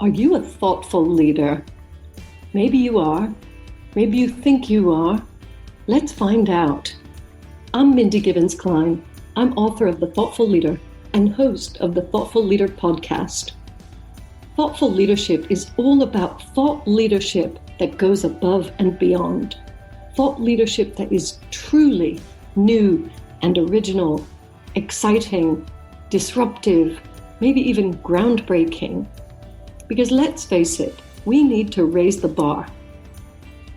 Are you a thoughtful leader? Maybe you are. Maybe you think you are. Let's find out. I'm Mindy Gibbins-Klein. I'm author of The Thoughtful Leader and host of the Thoughtful Leader podcast. Thoughtful leadership is all about thought leadership that goes above and beyond. Thought leadership that is truly new and original, exciting, disruptive, maybe even groundbreaking. Because let's face it, we need to raise the bar.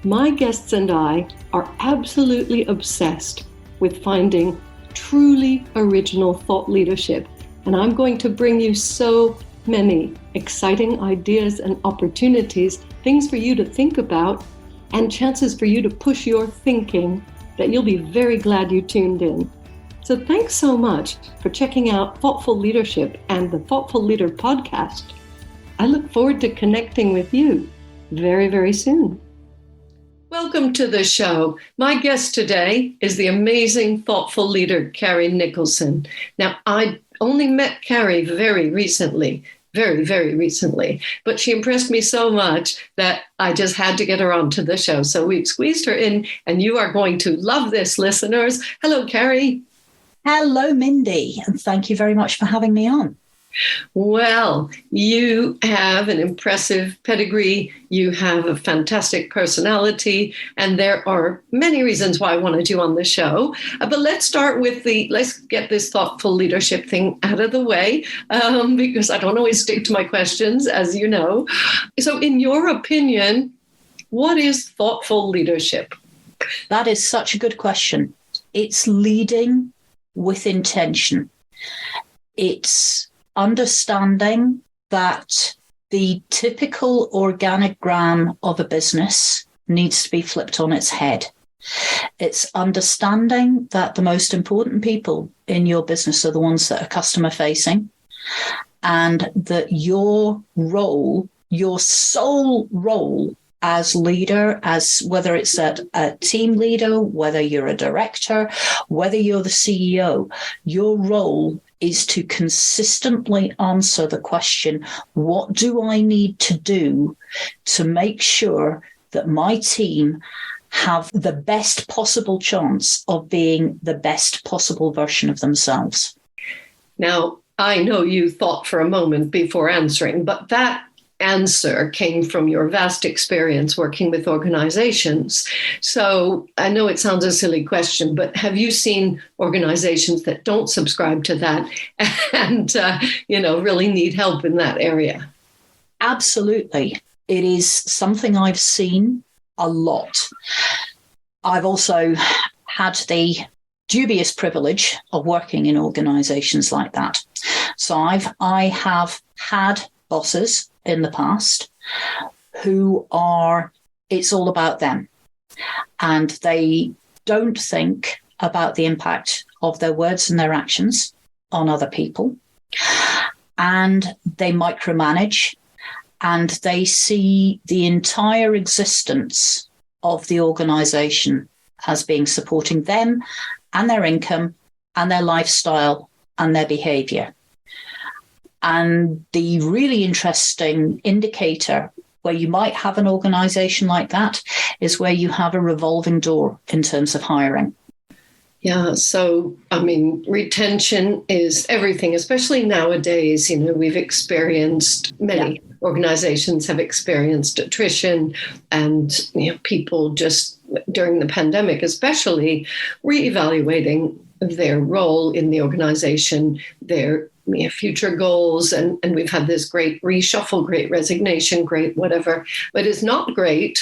My guests and I are absolutely obsessed with finding truly original thought leadership, and I'm going to bring you so many exciting ideas and opportunities, things for you to think about, and chances for you to push your thinking that you'll be very glad you tuned in. So thanks so much for checking out Thoughtful Leadership and the Thoughtful Leader podcast. I look forward to connecting with you very, very soon. Welcome to the show. My guest today is the amazing thoughtful leader, Carri Nicholson. Now, I only met Carri very recently, but she impressed me so much that I just had to get her onto the show. So we've squeezed her in, and you are going to love this, listeners. Hello, Carri. Hello, Mindy, and thank you very much for having me on. Well, you have an impressive pedigree, you have a fantastic personality, and there are many reasons why I wanted you on the show. But let's start with let's get this thoughtful leadership thing out of the way, because I don't always stick to my questions, as you know. So in your opinion, what is thoughtful leadership? That is such a good question. It's leading with intention. It's understanding that the typical organigram of a business needs to be flipped on its head. It's understanding that the most important people in your business are the ones that are customer facing, and that your role, your sole role as leader, as whether it's a team leader, whether you're a director, whether you're the CEO, your role is to consistently answer the question, what do I need to do to make sure that my team have the best possible chance of being the best possible version of themselves? Now, I know you thought for a moment before answering, but that answer came from your vast experience working with organizations. So I know it sounds a silly question, but have you seen organizations that don't subscribe to that and, really need help in that area? Absolutely. It is something I've seen a lot. I've also had the dubious privilege of working in organizations like that. So I have had bosses in the past who it's all about them, and they don't think about the impact of their words and their actions on other people, and they micromanage, and they see the entire existence of the organization as being supporting them and their income and their lifestyle and their behavior. And the really interesting indicator where you might have an organization like that is where you have a revolving door in terms of hiring. Yeah, so, retention is everything, especially nowadays. We've experienced, many organizations have experienced attrition, and people just during the pandemic, especially reevaluating their role in the organization, their future goals, and we've had this great reshuffle, great resignation, great whatever, but it's not great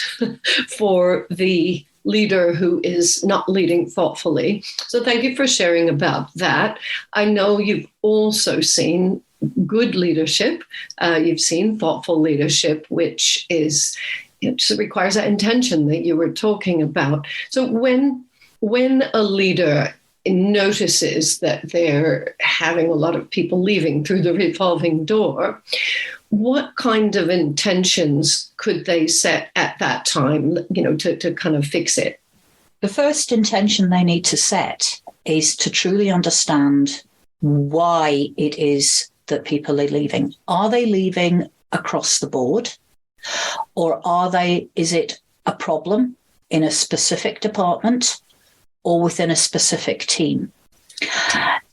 for the leader who is not leading thoughtfully. So thank you for sharing about that. I know you've also seen good leadership. You've seen thoughtful leadership, which is, it requires that intention that you were talking about. So when a leader notices that they're having a lot of people leaving through the revolving door, what kind of intentions could they set at that time, to kind of fix it? The first intention they need to set is to truly understand why it is that people are leaving. Are they leaving across the board? Or is it a problem in a specific department or within a specific team?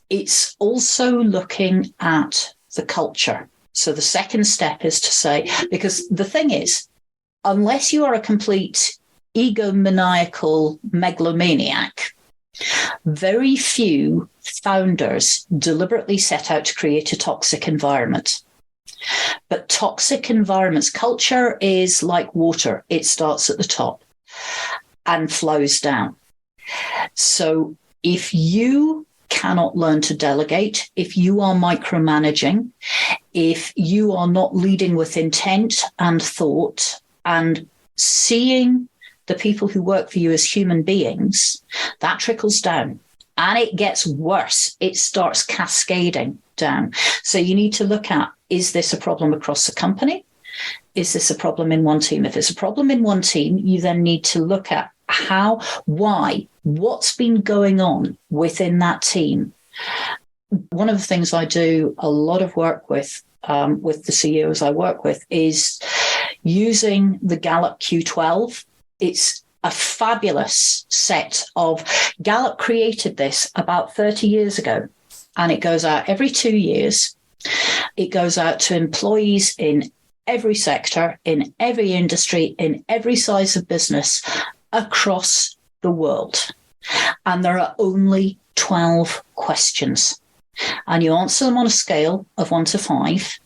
It's also looking at the culture. So the second step is to say, because the thing is, unless you are a complete egomaniacal megalomaniac, very few founders deliberately set out to create a toxic environment. But toxic environments, culture is like water. It starts at the top and flows down. So if you cannot learn to delegate, if you are micromanaging, if you are not leading with intent and thought and seeing the people who work for you as human beings, that trickles down and it gets worse. It starts cascading down. So you need to look at, is this a problem across the company? Is this a problem in one team? If it's a problem in one team, you then need to look at how, why, what's been going on within that team. One of the things I do a lot of work with the CEOs I work with is using the Gallup Q12. It's a fabulous set of, Gallup created this about 30 years ago, and it goes out every 2 years. It goes out to employees in every sector, in every industry, in every size of business across the world. And there are only 12 questions. And you answer them on a scale of 1 to 5.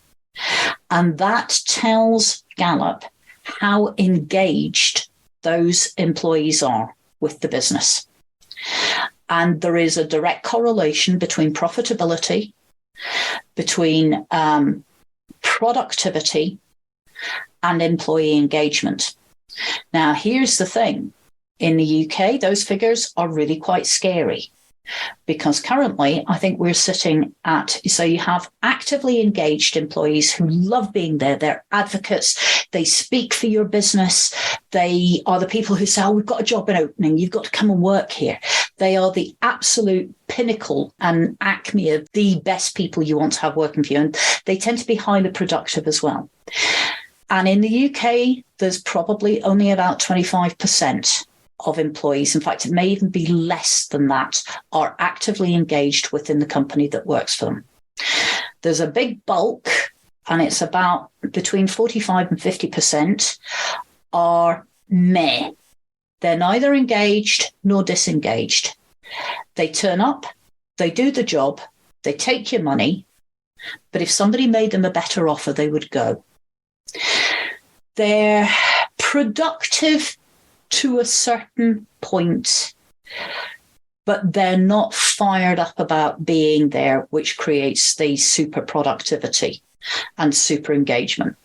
And that tells Gallup how engaged those employees are with the business. And there is a direct correlation between profitability, between productivity, and employee engagement. Now, here's the thing. In the UK, those figures are really quite scary because currently I think we're sitting at, so you have actively engaged employees who love being there. They're advocates. They speak for your business. They are the people who say, oh, we've got a job opening. You've got to come and work here. They are the absolute pinnacle and acme of the best people you want to have working for you. And they tend to be highly productive as well. And in the UK, there's probably only about 25% of employees, in fact, it may even be less than that, are actively engaged within the company that works for them. There's a big bulk, and it's about between 45 and 50% are meh. They're neither engaged nor disengaged. They turn up, they do the job, they take your money, but if somebody made them a better offer, they would go. They're productive to a certain point, but they're not fired up about being there, which creates the super productivity and super engagement.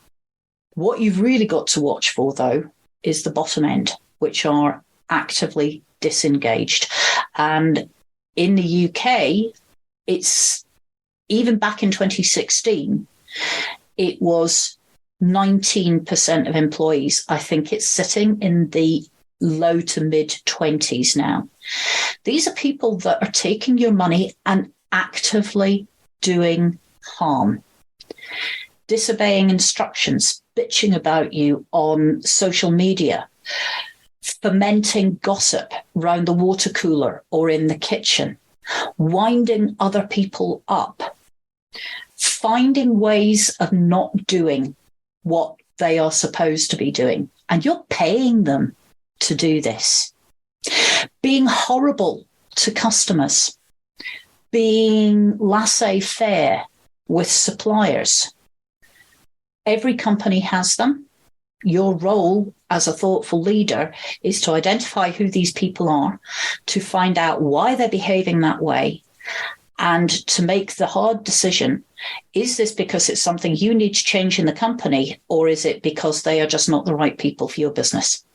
What you've really got to watch for, though, is the bottom end, which are actively disengaged. And in the UK, it's even back in 2016, it was 19% of employees. I think it's sitting in the low to mid 20s now. These are people that are taking your money and actively doing harm, disobeying instructions, bitching about you on social media, fomenting gossip around the water cooler or in the kitchen, winding other people up, finding ways of not doing what they are supposed to be doing. And you're paying them to do this. Being horrible to customers, being laissez-faire with suppliers. Every company has them. Your role as a thoughtful leader is to identify who these people are, to find out why they're behaving that way, and to make the hard decision. Is this because it's something you need to change in the company, or is it because they are just not the right people for your business?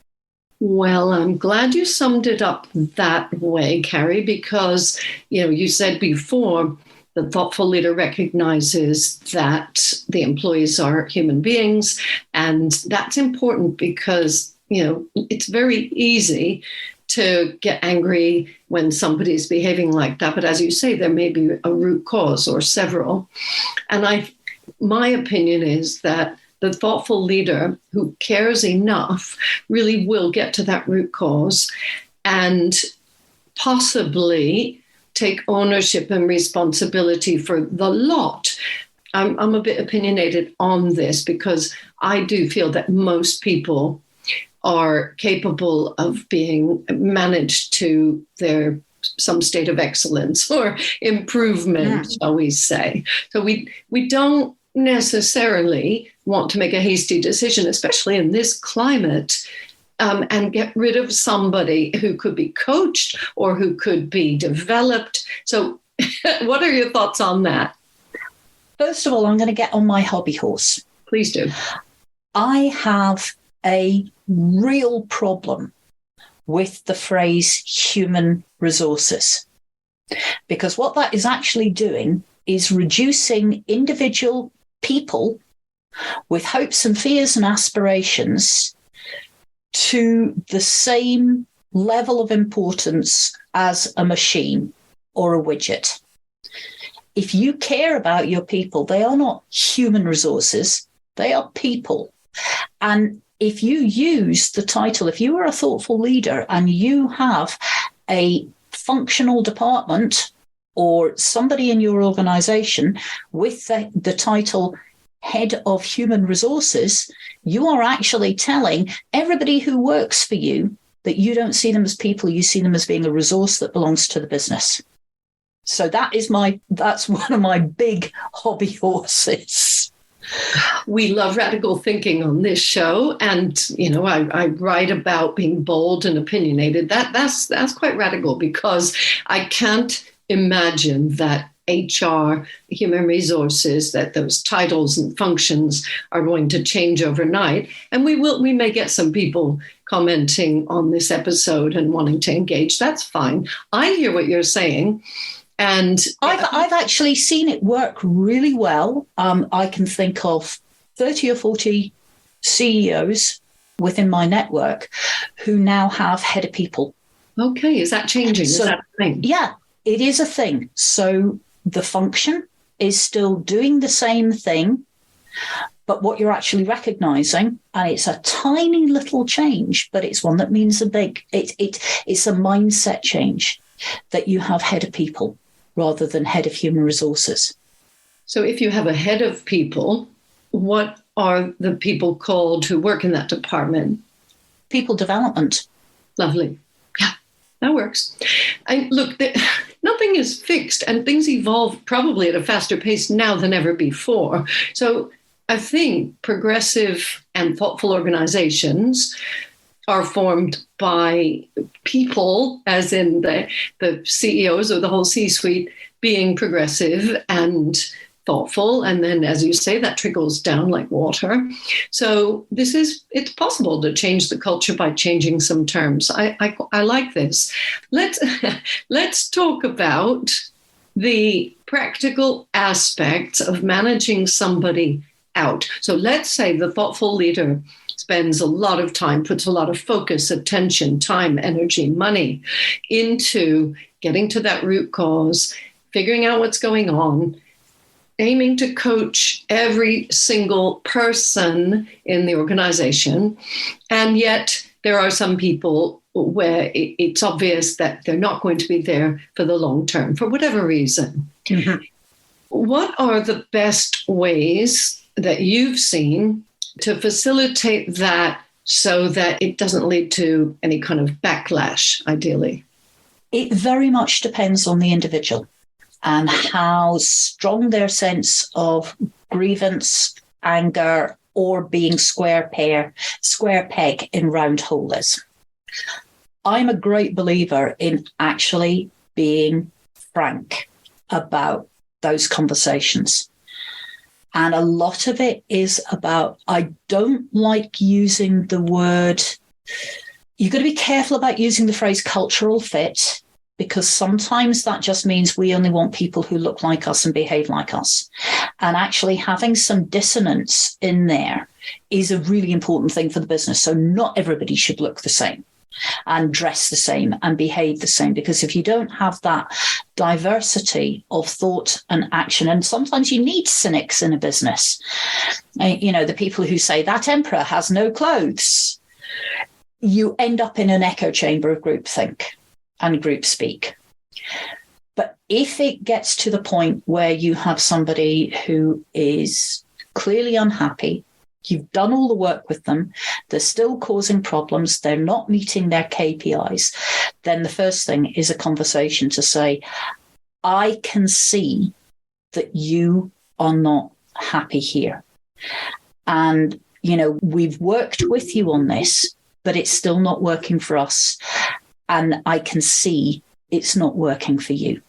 Well, I'm glad you summed it up that way, Carri, because, you said before, the thoughtful leader recognizes that the employees are human beings. And that's important because, it's very easy to get angry when somebody's behaving like that. But as you say, there may be a root cause or several. And my opinion is that the thoughtful leader who cares enough really will get to that root cause and possibly take ownership and responsibility for the lot. I'm a bit opinionated on this because I do feel that most people are capable of being managed to some state of excellence or improvement, shall we say. So we don't necessarily want to make a hasty decision, especially in this climate, and get rid of somebody who could be coached or who could be developed. So what are your thoughts on that? First of all, I'm going to get on my hobby horse. Please do. I have a real problem with the phrase human resources, because what that is actually doing is reducing individual people with hopes and fears and aspirations to the same level of importance as a machine or a widget. If you care about your people, they are not human resources, they are people. And if you use the title, if you are a thoughtful leader and you have a functional department or somebody in your organization with the title head of human resources, you are actually telling everybody who works for you that you don't see them as people, you see them as being a resource that belongs to the business. So that's one of my big hobby horses. We love radical thinking on this show. And, I write about being bold and opinionated. That's quite radical because I can't imagine that HR, human resources, that those titles and functions are going to change overnight. And we may get some people commenting on this episode and wanting to engage. That's fine. I hear what you're saying. And I've actually seen it work really well. I can think of 30 or 40 CEOs within my network who now have head of people. Okay, is that changing? So, is that a thing? Yeah, it is a thing. So the function is still doing the same thing, but what you're actually recognizing, and it's a tiny little change, but it's one that means it's a mindset change, that you have head of people rather than head of human resources. So if you have a head of people, what are the people called who work in that department? People development. Lovely. Yeah, that works. And look, nothing is fixed and things evolve probably at a faster pace now than ever before. So I think progressive and thoughtful organizations are formed by people, as in the CEOs or the whole C-suite, being progressive and thoughtful. And then, as you say, that trickles down like water. So it's possible to change the culture by changing some terms. I like this. Let's talk about the practical aspects of managing somebody out. So let's say the thoughtful leader spends a lot of time, puts a lot of focus, attention, time, energy, money into getting to that root cause, figuring out what's going on, aiming to coach every single person in the organization. And yet there are some people where it's obvious that they're not going to be there for the long term, for whatever reason. Mm-hmm. What are the best ways that you've seen to facilitate that so that it doesn't lead to any kind of backlash, ideally? It very much depends on the individual and how strong their sense of grievance, anger, or being square peg in round hole is. I'm a great believer in actually being frank about those conversations. And a lot of it is about, I don't like using the word, you've got to be careful about using the phrase cultural fit, because sometimes that just means we only want people who look like us and behave like us. And actually having some dissonance in there is a really important thing for the business. So not everybody should look the same. and dress the same and behave the same. Because if you don't have that diversity of thought and action, and sometimes you need cynics in a business, the people who say that emperor has no clothes, you end up in an echo chamber of groupthink and group speak. But if it gets to the point where you have somebody who is clearly unhappy, you've done all the work with them, they're still causing problems, they're not meeting their KPIs, then the first thing is a conversation to say, I can see that you are not happy here. And, we've worked with you on this, but it's still not working for us. And I can see it's not working for you.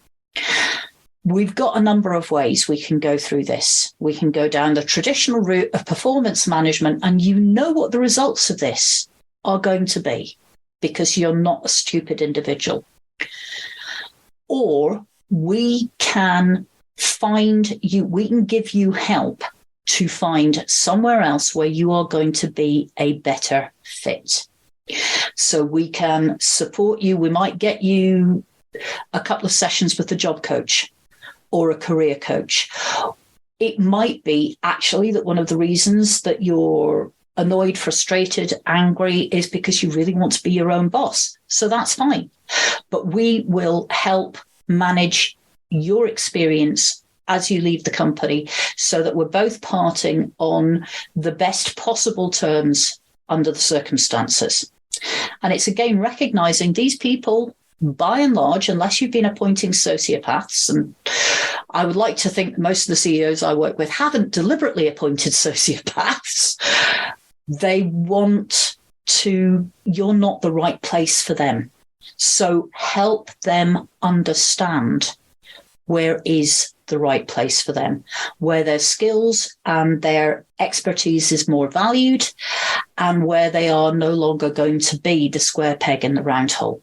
We've got a number of ways we can go through this. We can go down the traditional route of performance management, and you know what the results of this are going to be because you're not a stupid individual. Or we can give you help to find somewhere else where you are going to be a better fit. So we can support you. We might get you a couple of sessions with a job coach or a career coach. It might be actually that one of the reasons that you're annoyed, frustrated, angry is because you really want to be your own boss. So that's fine. But we will help manage your experience as you leave the company so that we're both parting on the best possible terms under the circumstances. And it's again recognizing these people, by and large, unless you've been appointing sociopaths, and I would like to think most of the CEOs I work with haven't deliberately appointed sociopaths. They want to, you're not the right place for them. So help them understand where is the right place for them, where their skills and their expertise is more valued, and where they are no longer going to be the square peg in the round hole.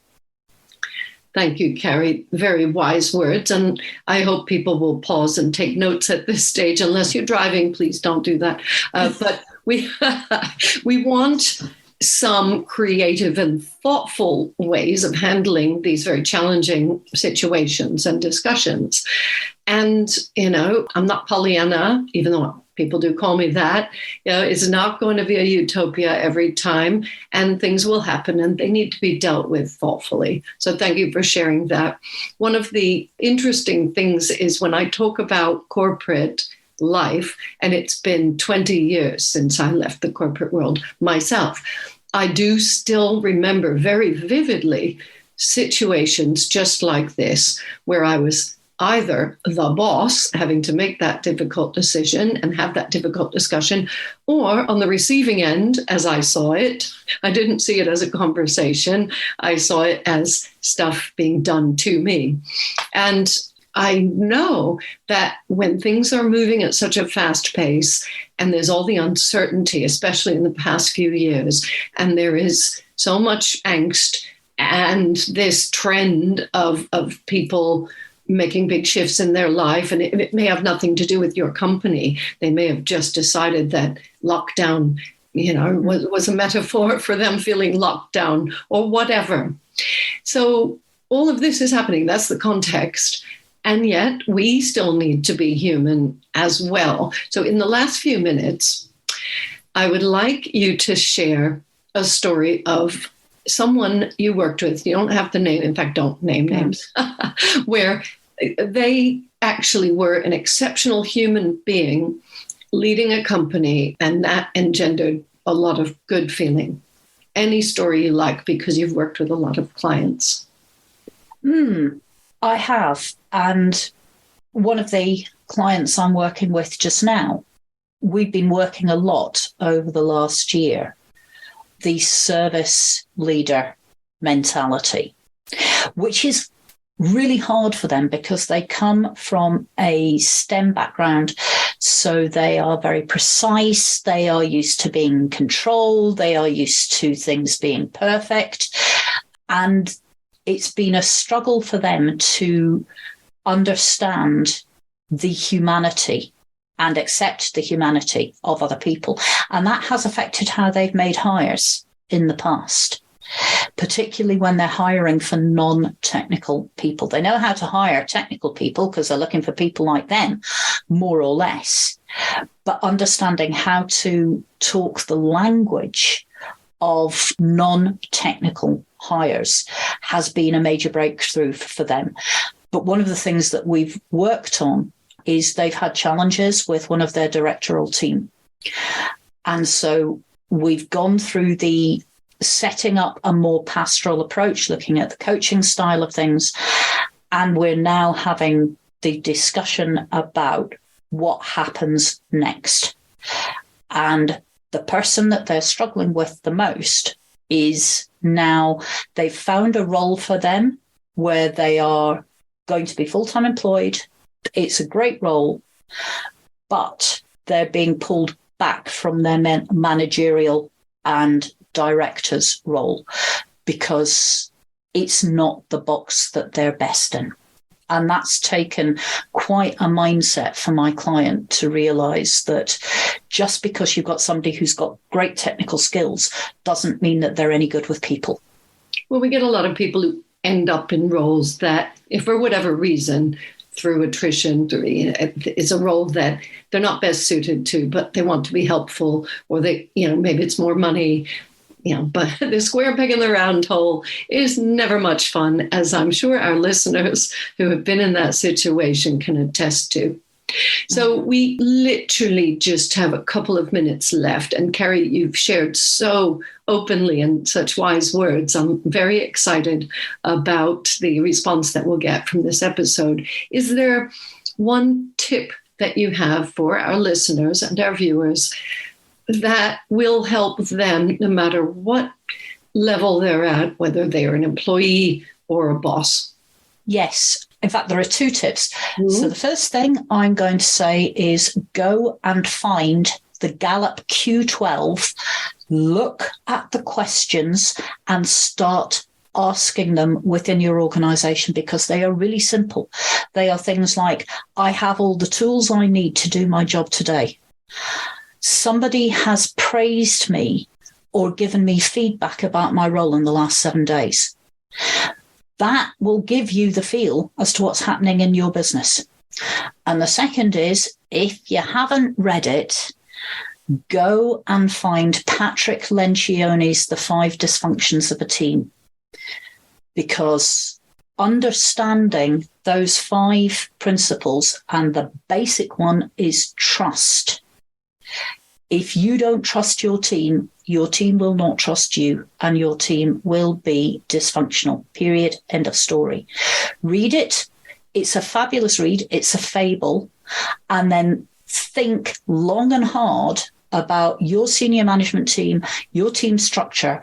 Thank you, Carri. Very wise words. And I hope people will pause and take notes at this stage. Unless you're driving, please don't do that. But we want some creative and thoughtful ways of handling these very challenging situations and discussions. And, I'm not Pollyanna, even though people do call me that. It's not going to be a utopia every time, and things will happen and they need to be dealt with thoughtfully. So thank you for sharing that. One of the interesting things is when I talk about corporate life, and it's been 20 years since I left the corporate world myself, I do still remember very vividly situations just like this, where I was either the boss having to make that difficult decision and have that difficult discussion, or on the receiving end, as I saw it, I didn't see it as a conversation. I saw it as stuff being done to me. And I know that when things are moving at such a fast pace and there's all the uncertainty, especially in the past few years, and there is so much angst and this trend of people making big shifts in their life, and it may have nothing to do with your company. They may have just decided that lockdown, was a metaphor for them feeling locked down or whatever. So all of this is happening. That's the context. And yet we still need to be human as well. So in the last few minutes, I would like you to share a story of someone you worked with. You don't have to name, in fact, don't name names, where they actually were an exceptional human being leading a company, and that engendered a lot of good feeling. Any story you like, because you've worked with a lot of clients. I have. And one of the clients I'm working with just now, we've been working a lot over the last year, the service leader mentality, which is really hard for them because they come from a STEM background. So they are very precise. They are used to being in control. They are used to things being perfect. And it's been a struggle for them to understand the humanity and accept the humanity of other people. And that has affected how they've made hires in the past. particularly when they're hiring for non-technical people. They know how to hire technical people because they're looking for people like them, more or less. But understanding how to talk the language of non-technical hires has been a major breakthrough for them. But one of the things that we've worked on is they've had challenges with one of their directorial team. And so we've gone through the setting up a more pastoral approach, looking at the coaching style of things. And we're now having the discussion about what happens next. And the person that they're struggling with the most is now they've found a role for them where they are going to be full-time employed. It's a great role, but they're being pulled back from their managerial and director's role because it's not the box that they're best in. And that's taken quite a mindset for my client to realize that just because you've got somebody who's got great technical skills doesn't mean that they're any good with people. Well, we get a lot of people who end up in roles that, if for whatever reason, through attrition, it's a role that they're not best suited to, but they want to be helpful, or they, maybe it's more money. But the square peg in the round hole is never much fun, as I'm sure our listeners who have been in that situation can attest to. So we literally just have a couple of minutes left. And Carri, you've shared so openly and such wise words. I'm very excited about the response that we'll get from this episode. Is there one tip that you have for our listeners and our viewers that will help them no matter what level they're at, whether they are an employee or a boss? Yes. In fact, there are two tips. Mm-hmm. So the first thing I'm going to say is go and find the Gallup Q12, look at the questions and start asking them within your organization, because they are really simple. They are things like, I have all the tools I need to do my job today. Somebody has praised me or given me feedback about my role in the last 7 days. That will give you the feel as to what's happening in your business. And the second is, if you haven't read it, go and find Patrick Lencioni's The 5 Dysfunctions of a Team. Because understanding those 5 principles, and the basic one is trust. If you don't trust your team will not trust you, and your team will be dysfunctional. Period. End of story. Read it. It's a fabulous read. It's a fable. And then think long and hard about your senior management team, your team structure,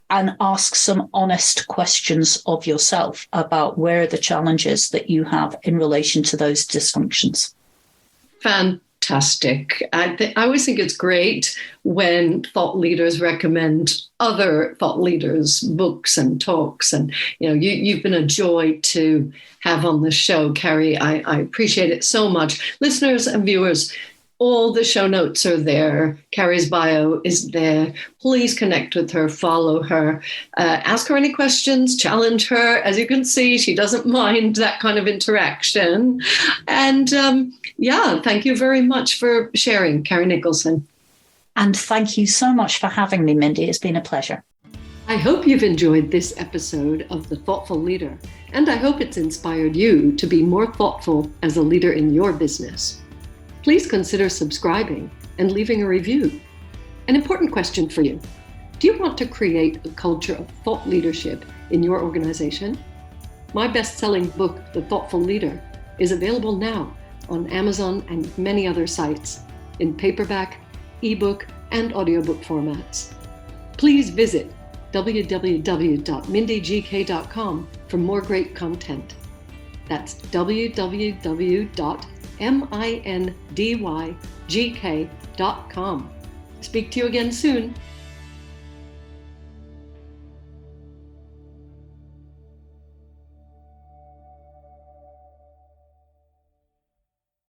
and ask some honest questions of yourself about where are the challenges that you have in relation to those dysfunctions. Fantastic. I always think it's great when thought leaders recommend other thought leaders' books and talks. And, you've been a joy to have on the show, Carri. I appreciate it so much. Listeners and viewers, all the show notes are there. Carri's bio is there. Please connect with her, follow her, ask her any questions, challenge her. As you can see, she doesn't mind that kind of interaction. And thank you very much for sharing, Carri Nicholson. And thank you so much for having me, Mindy. It's been a pleasure. I hope you've enjoyed this episode of The Thoughtful Leader, and I hope it's inspired you to be more thoughtful as a leader in your business. Please consider subscribing and leaving a review. An important question for you. Do you want to create a culture of thought leadership in your organization? My best-selling book, The Thoughtful Leader, is available now on Amazon and many other sites in paperback, ebook, and audiobook formats. Please visit www.mindygk.com for more great content. That's www.mindygk.com. Speak to you again soon.